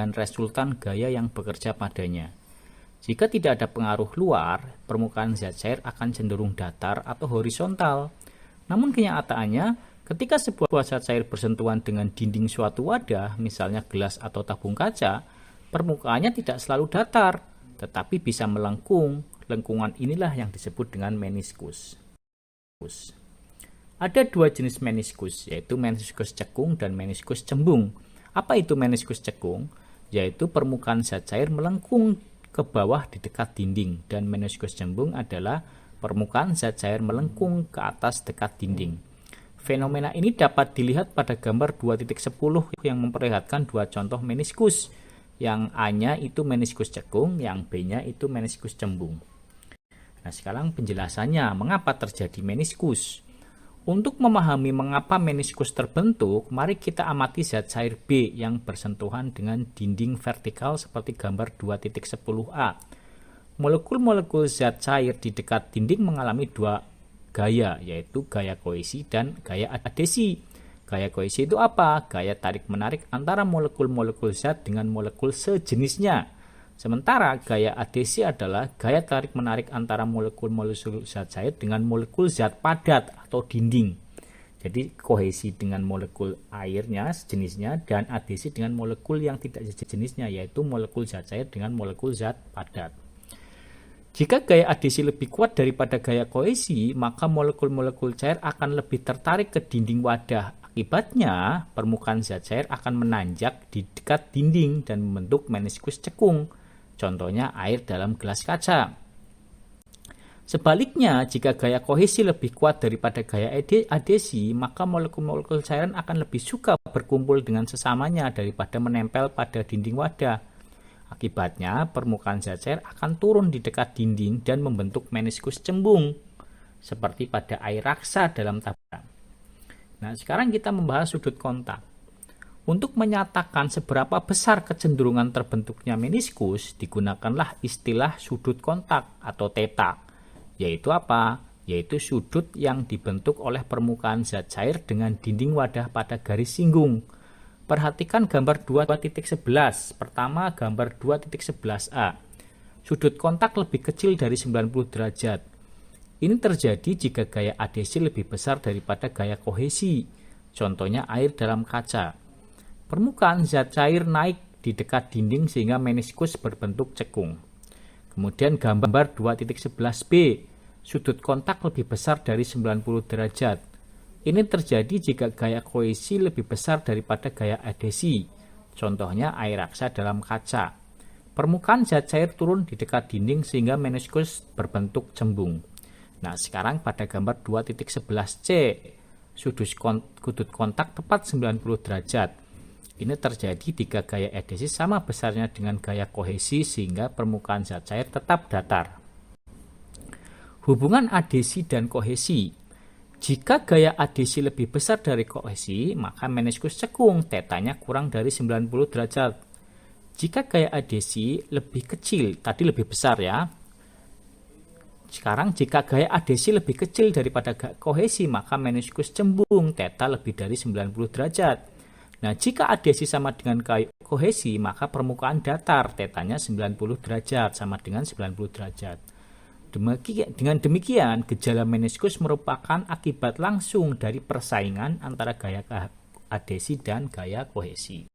dengan resultan gaya yang bekerja padanya. Jika tidak ada pengaruh luar, permukaan zat cair akan cenderung datar atau horizontal. Namun kenyataannya, ketika sebuah zat cair bersentuhan dengan dinding suatu wadah, misalnya gelas atau tabung kaca, permukaannya tidak selalu datar, tetapi bisa melengkung. Lengkungan inilah yang disebut dengan meniskus. Ada dua jenis meniskus, yaitu meniskus cekung dan meniskus cembung. Apa itu meniskus cekung? Yaitu permukaan zat cair melengkung ke bawah di dekat dinding, dan meniskus cembung adalah permukaan zat cair melengkung ke atas dekat dinding. Fenomena ini dapat dilihat pada gambar 2.10 yang memperlihatkan dua contoh meniskus. Yang A-nya itu meniskus cekung, yang B-nya itu meniskus cembung. Nah, sekarang penjelasannya mengapa terjadi meniskus. Untuk memahami mengapa meniskus terbentuk, mari kita amati zat cair B yang bersentuhan dengan dinding vertikal seperti gambar 2.10a. Molekul-molekul zat cair di dekat dinding mengalami dua gaya, yaitu gaya kohesi dan gaya adhesi. Gaya kohesi itu apa? Gaya tarik-menarik antara molekul-molekul zat dengan molekul sejenisnya. Sementara gaya adhesi adalah gaya tarik-menarik antara molekul-molekul zat cair dengan molekul zat padat atau dinding. Jadi kohesi dengan molekul airnya sejenisnya dan adhesi dengan molekul yang tidak sejenisnya, yaitu molekul zat cair dengan molekul zat padat. Jika gaya adhesi lebih kuat daripada gaya kohesi, maka molekul-molekul cair akan lebih tertarik ke dinding wadah. Akibatnya, permukaan zat cair akan menanjak di dekat dinding dan membentuk meniskus cekung. Contohnya air dalam gelas kaca. Sebaliknya, jika gaya kohesi lebih kuat daripada gaya adhesi, maka molekul-molekul cairan akan lebih suka berkumpul dengan sesamanya daripada menempel pada dinding wadah. Akibatnya, permukaan zat cair akan turun di dekat dinding dan membentuk meniskus cembung, seperti pada air raksa dalam taburan. Nah, sekarang kita membahas sudut kontak. Untuk menyatakan seberapa besar kecenderungan terbentuknya meniskus, digunakanlah istilah sudut kontak atau theta. Yaitu apa? Yaitu sudut yang dibentuk oleh permukaan zat cair dengan dinding wadah pada garis singgung. Perhatikan gambar 2.11. Pertama, gambar 2.11a. Sudut kontak lebih kecil dari 90 derajat. Ini terjadi jika gaya adhesi lebih besar daripada gaya kohesi. Contohnya air dalam kaca. Permukaan zat cair naik di dekat dinding sehingga meniskus berbentuk cekung. Kemudian gambar 2.11b, sudut kontak lebih besar dari 90 derajat. Ini terjadi jika gaya kohesi lebih besar daripada gaya adhesi. Contohnya air raksa dalam kaca. Permukaan zat cair turun di dekat dinding sehingga meniskus berbentuk cembung. Nah, sekarang pada gambar 2.11c, sudut kontak tepat 90 derajat. Ini terjadi jika gaya adhesi sama besarnya dengan gaya kohesi sehingga permukaan zat cair tetap datar. Hubungan adhesi dan kohesi. Jika gaya adhesi lebih besar dari kohesi, maka meniskus cekung, tetanya kurang dari 90 derajat. Jika gaya adhesi lebih kecil, tadi lebih besar ya. Sekarang jika gaya adhesi lebih kecil daripada kohesi, maka meniskus cembung, teta lebih dari 90 derajat. Nah, jika adhesi sama dengan kohesi, maka permukaan datar, tetanya 90 derajat, sama dengan 90 derajat. Dengan demikian, gejala meniskus merupakan akibat langsung dari persaingan antara gaya adhesi dan gaya kohesi.